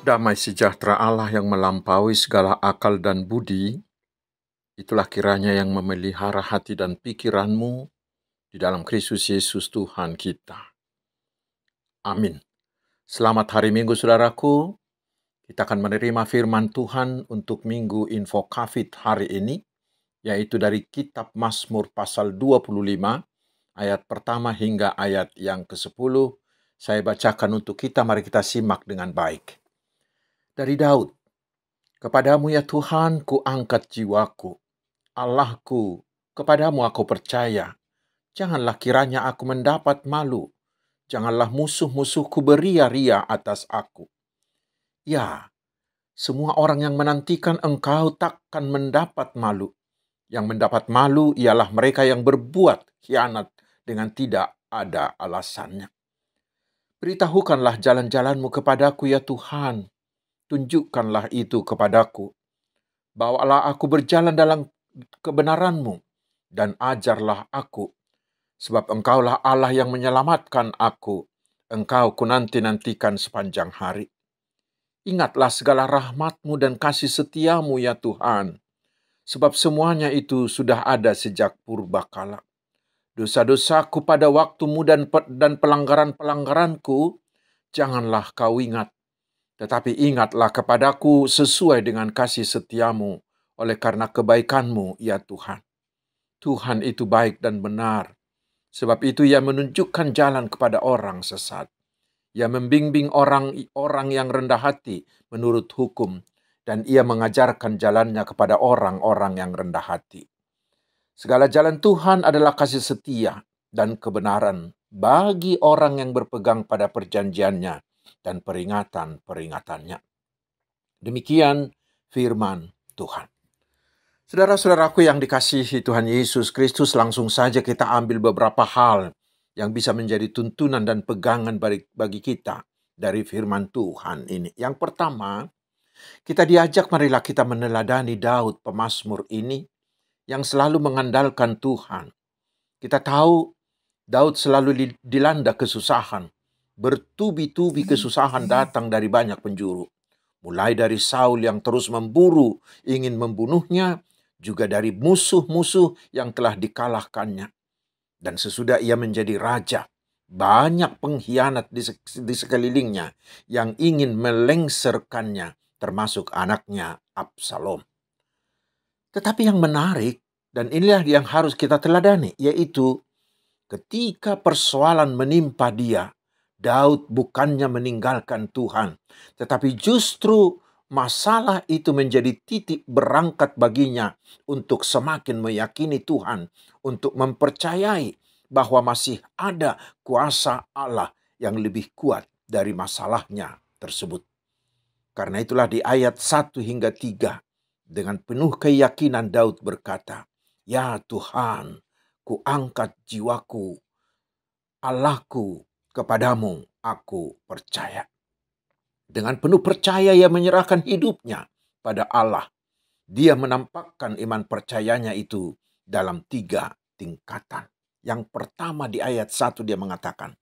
Damai sejahtera Allah yang melampaui segala akal dan budi, itulah kiranya yang memelihara hati dan pikiranmu di dalam Kristus Yesus Tuhan kita. Amin. Selamat hari Minggu, saudaraku. Kita akan menerima firman Tuhan untuk Minggu Info Kafid hari ini, yaitu dari kitab Mazmur pasal 25, ayat pertama hingga ayat yang ke-10. Saya bacakan untuk kita, mari kita simak dengan baik. Dari Daud, "Kepadamu ya Tuhan, ku angkat jiwaku. Allahku, kepadamu aku percaya. Janganlah kiranya aku mendapat malu. Janganlah musuh-musuhku beria-ria atas aku. Ya, semua orang yang menantikan Engkau takkan mendapat malu. Yang mendapat malu ialah mereka yang berbuat khianat dengan tidak ada alasannya. Beritahukanlah jalan-jalanmu kepadaku ya Tuhan. Tunjukkanlah itu kepadaku. Bawalah aku berjalan dalam kebenaran-Mu, dan ajarlah aku. Sebab Engkaulah Allah yang menyelamatkan aku. Engkau kunanti-nantikan sepanjang hari. Ingatlah segala rahmat-Mu dan kasih setia-Mu ya Tuhan. Sebab semuanya itu sudah ada sejak purbakala. Dosa-dosaku pada waktu-Mu dan pelanggaran-pelanggaranku, janganlah Kau ingat. Tetapi ingatlah kepadaku sesuai dengan kasih setia-Mu, oleh karena kebaikan-Mu, ya Tuhan. Tuhan itu baik dan benar. Sebab itu Ia menunjukkan jalan kepada orang sesat. Ia membimbing orang yang rendah hati menurut hukum, dan Ia mengajarkan jalannya kepada orang-orang yang rendah hati. Segala jalan Tuhan adalah kasih setia dan kebenaran bagi orang yang berpegang pada perjanjiannya dan peringatan-peringatannya. Demikian firman Tuhan. Saudara-saudaraku yang dikasihi Tuhan Yesus Kristus, langsung saja kita ambil beberapa hal yang bisa menjadi tuntunan dan pegangan bagi kita dari firman Tuhan ini. Yang pertama, kita diajak marilah kita meneladani Daud pemazmur ini yang selalu mengandalkan Tuhan. Kita tahu Daud selalu dilanda kesusahan. Bertubi-tubi kesusahan datang dari banyak penjuru. Mulai dari Saul yang terus memburu, ingin membunuhnya, juga dari musuh-musuh yang telah dikalahkannya. Dan sesudah ia menjadi raja, banyak pengkhianat di sekelilingnya yang ingin melengserkannya, termasuk anaknya Absalom. Tetapi yang menarik, dan inilah yang harus kita teladani, yaitu ketika persoalan menimpa dia, Daud bukannya meninggalkan Tuhan, tetapi justru masalah itu menjadi titik berangkat baginya untuk semakin meyakini Tuhan, untuk mempercayai bahwa masih ada kuasa Allah yang lebih kuat dari masalahnya tersebut. Karena itulah di ayat 1 hingga 3, dengan penuh keyakinan Daud berkata, "Ya Tuhan, ku angkat jiwaku, Allahku, kepadamu aku percaya." Dengan penuh percaya ia menyerahkan hidupnya pada Allah. Dia menampakkan iman percayanya itu dalam 3 tingkatan. Yang pertama di ayat 1 dia mengatakan,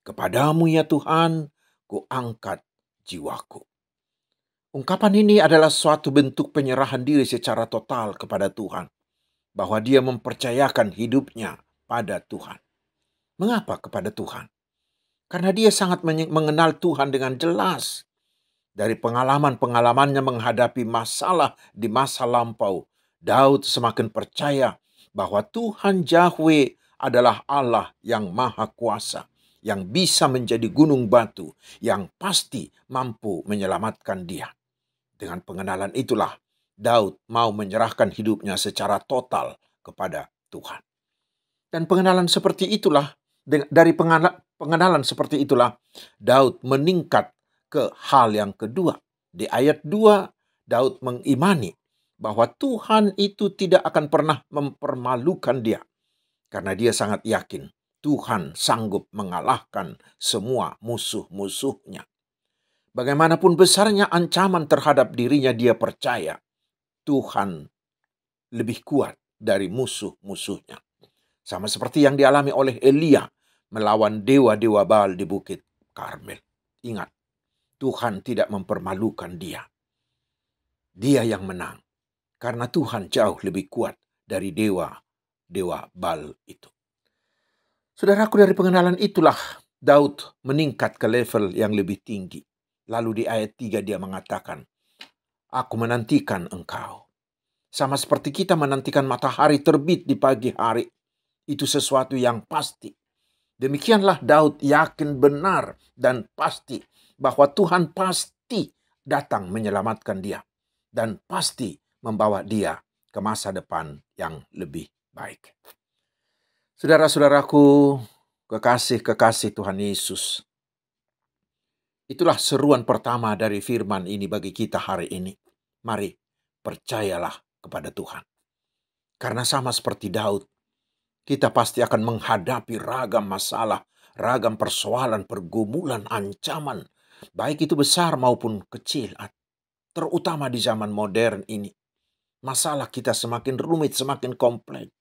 "Kepadamu ya Tuhan, ku angkat jiwaku." Ungkapan ini adalah suatu bentuk penyerahan diri secara total kepada Tuhan. Bahwa dia mempercayakan hidupnya pada Tuhan. Mengapa kepada Tuhan? Karena dia sangat mengenal Tuhan dengan jelas. Dari pengalaman-pengalamannya menghadapi masalah di masa lampau, Daud semakin percaya bahwa Tuhan Yahweh adalah Allah yang maha kuasa, yang bisa menjadi gunung batu, yang pasti mampu menyelamatkan dia. Dengan pengenalan itulah, Daud mau menyerahkan hidupnya secara total kepada Tuhan. Dan pengenalan seperti itulah, dari pengenalan seperti itulah, Daud meningkat ke hal yang kedua. Di ayat 2, Daud mengimani bahwa Tuhan itu tidak akan pernah mempermalukan dia. Karena dia sangat yakin Tuhan sanggup mengalahkan semua musuh-musuhnya. Bagaimanapun besarnya ancaman terhadap dirinya, dia percaya Tuhan lebih kuat dari musuh-musuhnya. Sama seperti yang dialami oleh Elia melawan dewa-dewa Baal di Bukit Karmel. Ingat, Tuhan tidak mempermalukan dia. Dia yang menang. Karena Tuhan jauh lebih kuat dari dewa Baal itu. Saudaraku, dari pengenalan itulah Daud meningkat ke level yang lebih tinggi. Lalu di ayat 3 dia mengatakan, "Aku menantikan engkau." Sama seperti kita menantikan matahari terbit di pagi hari. Itu sesuatu yang pasti. Demikianlah Daud yakin benar dan pasti bahwa Tuhan pasti datang menyelamatkan dia. Dan pasti membawa dia ke masa depan yang lebih baik. Saudara-saudaraku, kekasih-kekasih Tuhan Yesus. Itulah seruan pertama dari firman ini bagi kita hari ini. Mari, percayalah kepada Tuhan. Karena sama seperti Daud, kita pasti akan menghadapi ragam masalah, ragam persoalan, pergumulan, ancaman, baik itu besar maupun kecil, terutama di zaman modern ini. Masalah kita semakin rumit, semakin kompleks.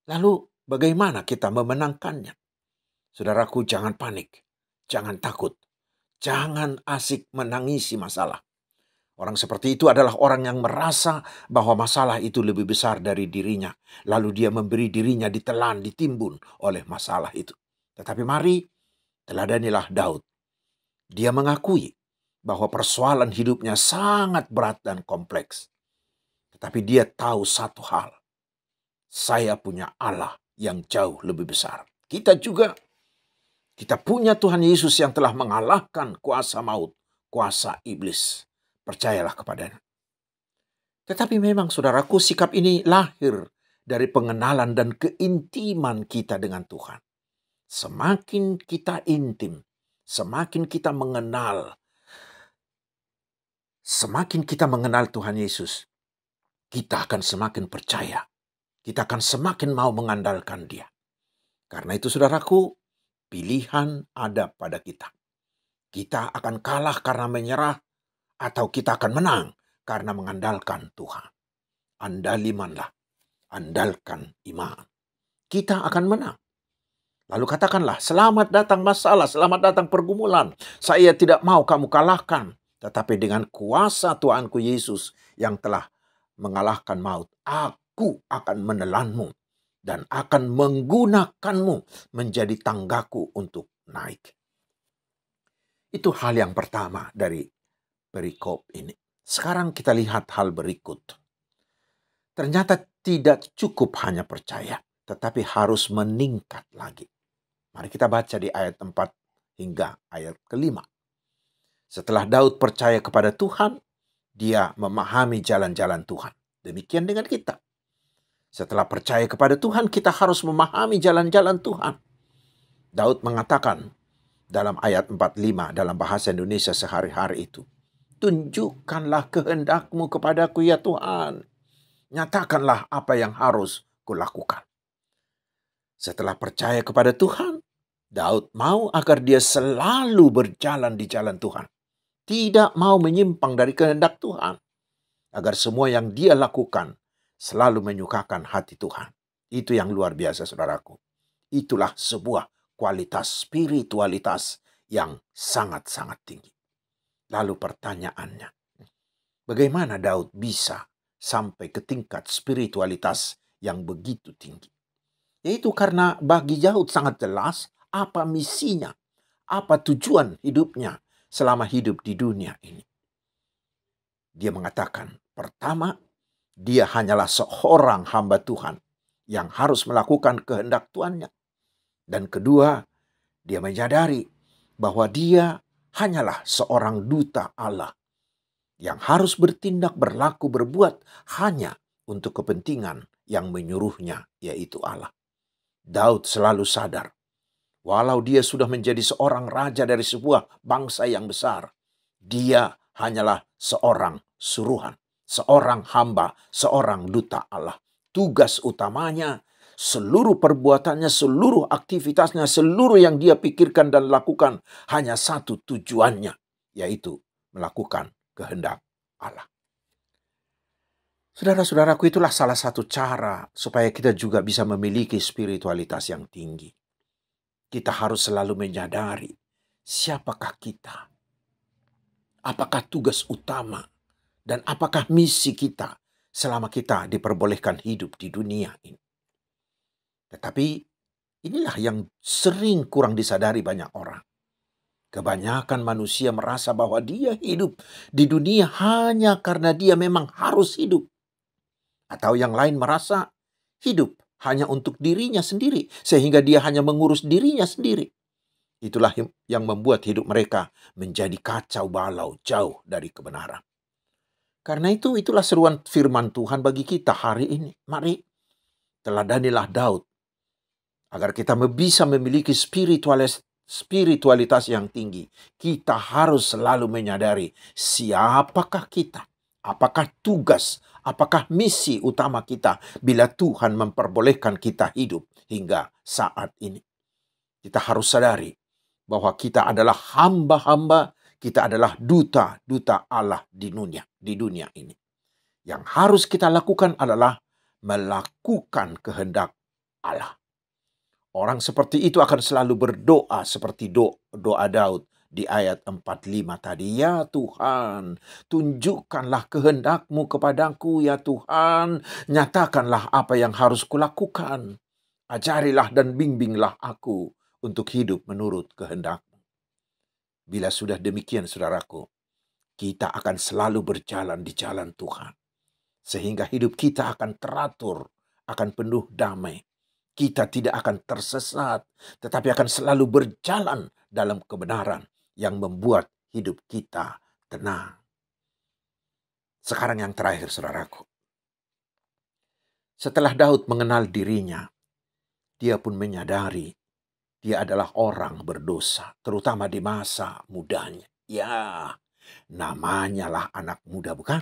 Lalu bagaimana kita memenangkannya? Saudaraku, jangan panik, jangan takut, jangan asik menangisi masalah. Orang seperti itu adalah orang yang merasa bahwa masalah itu lebih besar dari dirinya. Lalu dia memberi dirinya ditelan, ditimbun oleh masalah itu. Tetapi mari, teladanilah Daud. Dia mengakui bahwa persoalan hidupnya sangat berat dan kompleks. Tetapi dia tahu satu hal. Saya punya Allah yang jauh lebih besar. Kita juga, kita punya Tuhan Yesus yang telah mengalahkan kuasa maut, kuasa iblis. Percayalah kepadanya. Tetapi memang saudaraku, sikap ini lahir dari pengenalan dan keintiman kita dengan Tuhan. Semakin kita intim, semakin kita mengenal Tuhan Yesus, kita akan semakin percaya. Kita akan semakin mau mengandalkan Dia. Karena itu saudaraku, pilihan ada pada kita. Kita akan kalah karena menyerah, atau kita akan menang karena mengandalkan Tuhan. Andalimanlah, andalkan iman. Kita akan menang. Lalu katakanlah, selamat datang masalah, selamat datang pergumulan. Saya tidak mau kamu kalahkan. Tetapi dengan kuasa Tuhanku Yesus yang telah mengalahkan maut, aku akan menelanmu dan akan menggunakanmu menjadi tanggaku untuk naik. Itu hal yang pertama dari perikop ini. Sekarang kita lihat hal berikut. Ternyata tidak cukup hanya percaya, tetapi harus meningkat lagi. Mari kita baca di ayat 4 hingga ayat ke-5. Setelah Daud percaya kepada Tuhan, dia memahami jalan-jalan Tuhan. Demikian dengan kita. Setelah percaya kepada Tuhan, kita harus memahami jalan-jalan Tuhan. Daud mengatakan dalam ayat 45 dalam bahasa Indonesia sehari-hari itu, tunjukkanlah kehendak-Mu kepadaku ya Tuhan. Nyatakanlah apa yang harus kulakukan. Setelah percaya kepada Tuhan, Daud mau agar dia selalu berjalan di jalan Tuhan. Tidak mau menyimpang dari kehendak Tuhan. Agar semua yang dia lakukan selalu menyukakan hati Tuhan. Itu yang luar biasa saudaraku. Itulah sebuah kualitas spiritualitas yang sangat-sangat tinggi. Lalu pertanyaannya, bagaimana Daud bisa sampai ke tingkat spiritualitas yang begitu tinggi? Yaitu karena bagi Daud sangat jelas apa misinya, apa tujuan hidupnya selama hidup di dunia ini. Dia mengatakan, pertama, dia hanyalah seorang hamba Tuhan yang harus melakukan kehendak Tuannya. Dan kedua, dia menyadari bahwa dia hanyalah seorang duta Allah yang harus bertindak, berlaku, berbuat hanya untuk kepentingan yang menyuruhnya, yaitu Allah. Daud selalu sadar, walau dia sudah menjadi seorang raja dari sebuah bangsa yang besar, dia hanyalah seorang suruhan, seorang hamba, seorang duta Allah. Tugas utamanya, seluruh perbuatannya, seluruh aktivitasnya, seluruh yang dia pikirkan dan lakukan hanya satu tujuannya, yaitu melakukan kehendak Allah. Saudara-saudaraku, itulah salah satu cara supaya kita juga bisa memiliki spiritualitas yang tinggi. Kita harus selalu menyadari siapakah kita. apakah tugas utama, dan apakah misi kita selama kita diperbolehkan hidup di dunia ini. Tetapi inilah yang sering kurang disadari banyak orang. Kebanyakan manusia merasa bahwa dia hidup di dunia hanya karena dia memang harus hidup. Atau yang lain merasa hidup hanya untuk dirinya sendiri, sehingga dia hanya mengurus dirinya sendiri. Itulah yang membuat hidup mereka menjadi kacau balau, jauh dari kebenaran. Karena itulah seruan firman Tuhan bagi kita hari ini. Mari teladanilah Daud, agar kita bisa memiliki spiritualitas yang tinggi. Kita harus selalu menyadari siapakah kita, apakah tugas, apakah misi utama kita bila Tuhan memperbolehkan kita hidup hingga saat ini. Kita harus sadari bahwa kita adalah hamba-hamba, kita adalah duta-duta Allah di dunia ini. Yang harus kita lakukan adalah melakukan kehendak Allah. Orang seperti itu akan selalu berdoa seperti doa Daud di ayat 45 tadi. Ya Tuhan, tunjukkanlah kehendak-Mu kepadaku, ya Tuhan. Nyatakanlah apa yang harus kulakukan. Ajarilah dan bimbinglah aku untuk hidup menurut kehendak-Mu. Bila sudah demikian, saudaraku, kita akan selalu berjalan di jalan Tuhan. Sehingga hidup kita akan teratur, akan penuh damai. Kita tidak akan tersesat, tetapi akan selalu berjalan dalam kebenaran yang membuat hidup kita tenang. Sekarang yang terakhir, saudaraku. Setelah Daud mengenal dirinya, dia pun menyadari dia adalah orang berdosa, terutama di masa mudanya. Ya, namanya lah anak muda, bukan?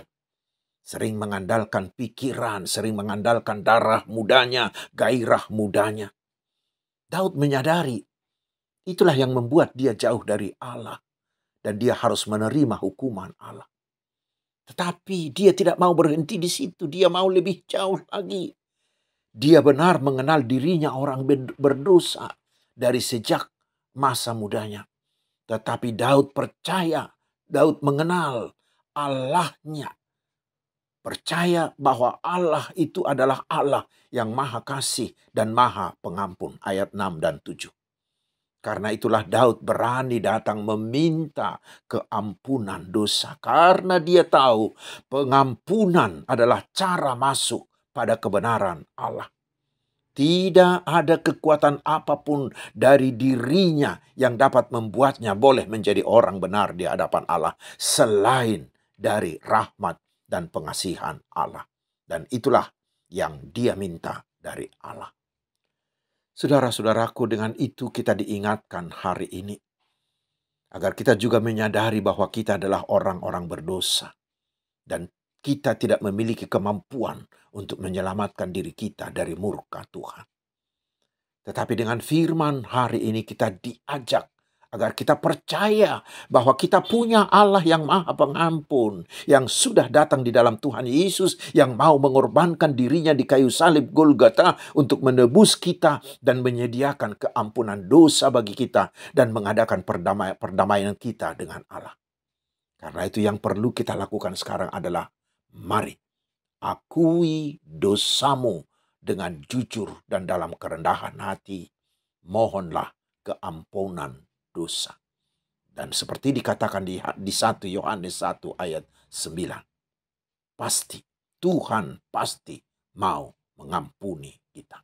Sering mengandalkan pikiran, sering mengandalkan darah mudanya, gairah mudanya. Daud menyadari itulah yang membuat dia jauh dari Allah, dan dia harus menerima hukuman Allah. Tetapi dia tidak mau berhenti di situ, dia mau lebih jauh lagi. Dia benar mengenal dirinya orang berdosa dari sejak masa mudanya. Tetapi Daud percaya, Daud mengenal Allahnya. Percaya bahwa Allah itu adalah Allah yang maha kasih dan maha pengampun. Ayat 6 dan 7. Karena itulah Daud berani datang meminta keampunan dosa. Karena dia tahu pengampunan adalah cara masuk pada kebenaran Allah. Tidak ada kekuatan apapun dari dirinya yang dapat membuatnya boleh menjadi orang benar di hadapan Allah selain dari rahmat dan pengasihan Allah. Dan itulah yang dia minta dari Allah. Saudara-saudaraku, dengan itu kita diingatkan hari ini agar kita juga menyadari bahwa kita adalah orang-orang berdosa dan kita tidak memiliki kemampuan untuk menyelamatkan diri kita dari murka Tuhan. Tetapi dengan firman hari ini kita diajak agar kita percaya bahwa kita punya Allah yang maha pengampun, yang sudah datang di dalam Tuhan Yesus, yang mau mengorbankan dirinya di kayu salib Golgota untuk menebus kita dan menyediakan keampunan dosa bagi kita dan mengadakan perdamaian kita dengan Allah. Karena itu yang perlu kita lakukan sekarang adalah mari akui dosamu dengan jujur dan dalam kerendahan hati. Mohonlah keampunan dosa. Dan seperti dikatakan di 1 Yohanes 1 ayat 9. Pasti, Tuhan pasti mau mengampuni kita.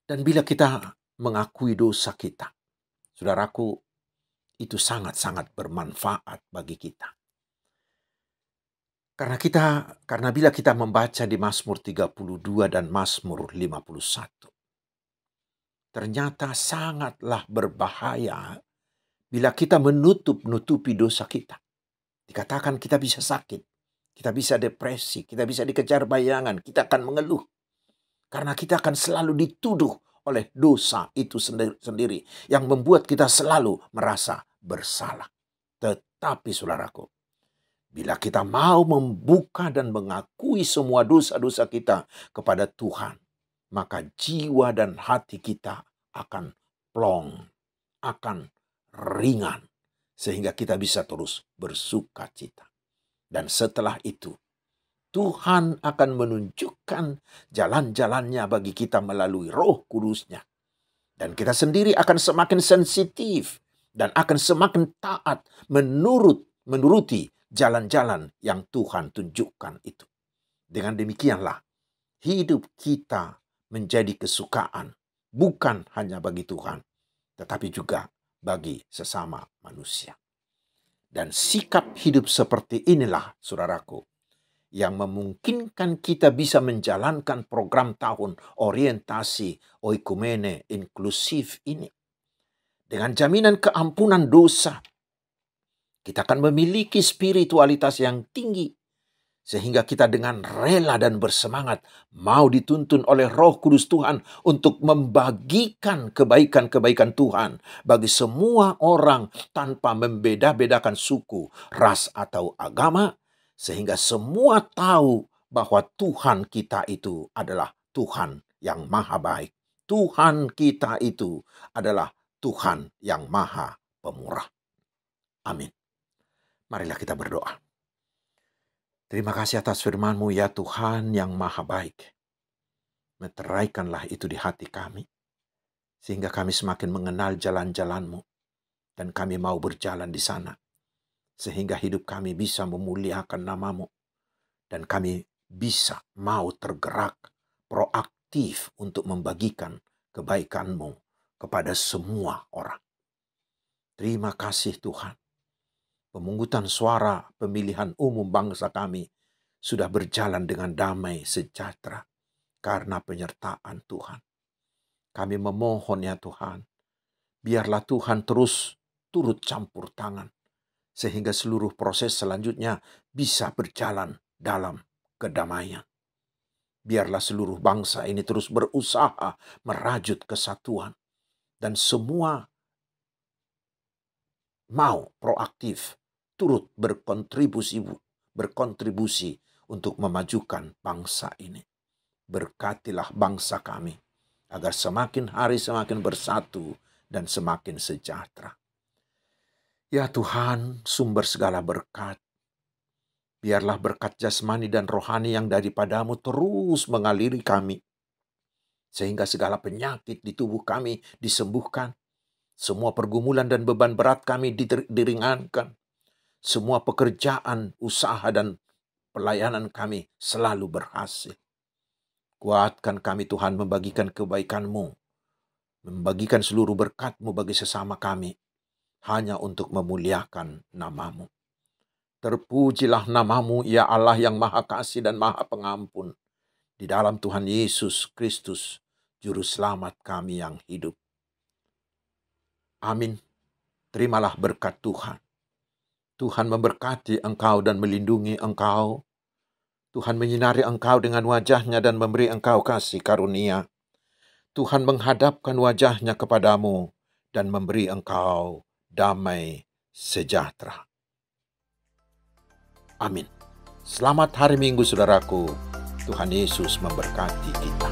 Dan bila kita mengakui dosa kita, saudaraku, itu sangat-sangat bermanfaat bagi kita. Karena bila kita membaca di Mazmur 32 dan Mazmur 51, ternyata sangatlah berbahaya bila kita menutupi dosa kita. Dikatakan kita bisa sakit, kita bisa depresi, kita bisa dikejar bayangan, kita akan mengeluh. Karena kita akan selalu dituduh oleh dosa itu sendiri yang membuat kita selalu merasa bersalah. Tetapi saudaraku, bila kita mau membuka dan mengakui semua dosa-dosa kita kepada Tuhan, maka jiwa dan hati kita akan plong, akan ringan. sehingga kita bisa terus bersuka cita. Dan setelah itu, Tuhan akan menunjukkan jalan-jalannya bagi kita melalui Roh Kudus-Nya. Dan kita sendiri akan semakin sensitif dan akan semakin taat menuruti jalan-jalan yang Tuhan tunjukkan itu. Dengan demikianlah, hidup kita menjadi kesukaan, bukan hanya bagi Tuhan, tetapi juga bagi sesama manusia. Dan sikap hidup seperti inilah, saudaraku, yang memungkinkan kita bisa menjalankan program tahun orientasi oikumene inklusif ini. Dengan jaminan keampunan dosa, kita akan memiliki spiritualitas yang tinggi, sehingga kita dengan rela dan bersemangat mau dituntun oleh Roh Kudus Tuhan untuk membagikan kebaikan-kebaikan Tuhan bagi semua orang tanpa membeda-bedakan suku, ras, atau agama, sehingga semua tahu bahwa Tuhan kita itu adalah Tuhan yang maha baik. Tuhan kita itu adalah Tuhan yang maha pemurah. Amin. Marilah kita berdoa. Terima kasih atas firman-Mu ya Tuhan yang maha baik. Meteraikanlah itu di hati kami, sehingga kami semakin mengenal jalan-jalan-Mu, dan kami mau berjalan di sana, sehingga hidup kami bisa memuliakan nama-Mu, dan kami bisa mau tergerak, proaktif untuk membagikan kebaikan-Mu kepada semua orang. Terima kasih Tuhan. Pemungutan suara pemilihan umum bangsa kami sudah berjalan dengan damai sejahtera karena penyertaan Tuhan. Kami memohon ya Tuhan, biarlah Tuhan terus turut campur tangan, sehingga seluruh proses selanjutnya bisa berjalan dalam kedamaian. Biarlah seluruh bangsa ini terus berusaha merajut kesatuan, dan semua mau proaktif turut berkontribusi untuk memajukan bangsa ini. Berkatilah bangsa kami agar semakin hari semakin bersatu dan semakin sejahtera. Ya Tuhan, sumber segala berkat, biarlah berkat jasmani dan rohani yang daripada-Mu terus mengaliri kami, sehingga segala penyakit di tubuh kami disembuhkan, semua pergumulan dan beban berat kami diringankan, semua pekerjaan, usaha, dan pelayanan kami selalu berhasil. Kuatkan kami Tuhan membagikan kebaikan-Mu, membagikan seluruh berkat-Mu bagi sesama kami, hanya untuk memuliakan nama-Mu. Terpujilah nama-Mu, ya Allah yang maha kasih dan maha pengampun, di dalam Tuhan Yesus Kristus, Juru Selamat kami yang hidup. Amin. Terimalah berkat Tuhan. Tuhan memberkati engkau dan melindungi engkau. Tuhan menyinari engkau dengan wajah-Nya dan memberi engkau kasih karunia. Tuhan menghadapkan wajah-Nya kepadamu dan memberi engkau damai sejahtera. Amin. Selamat hari Minggu, saudaraku. Tuhan Yesus memberkati kita.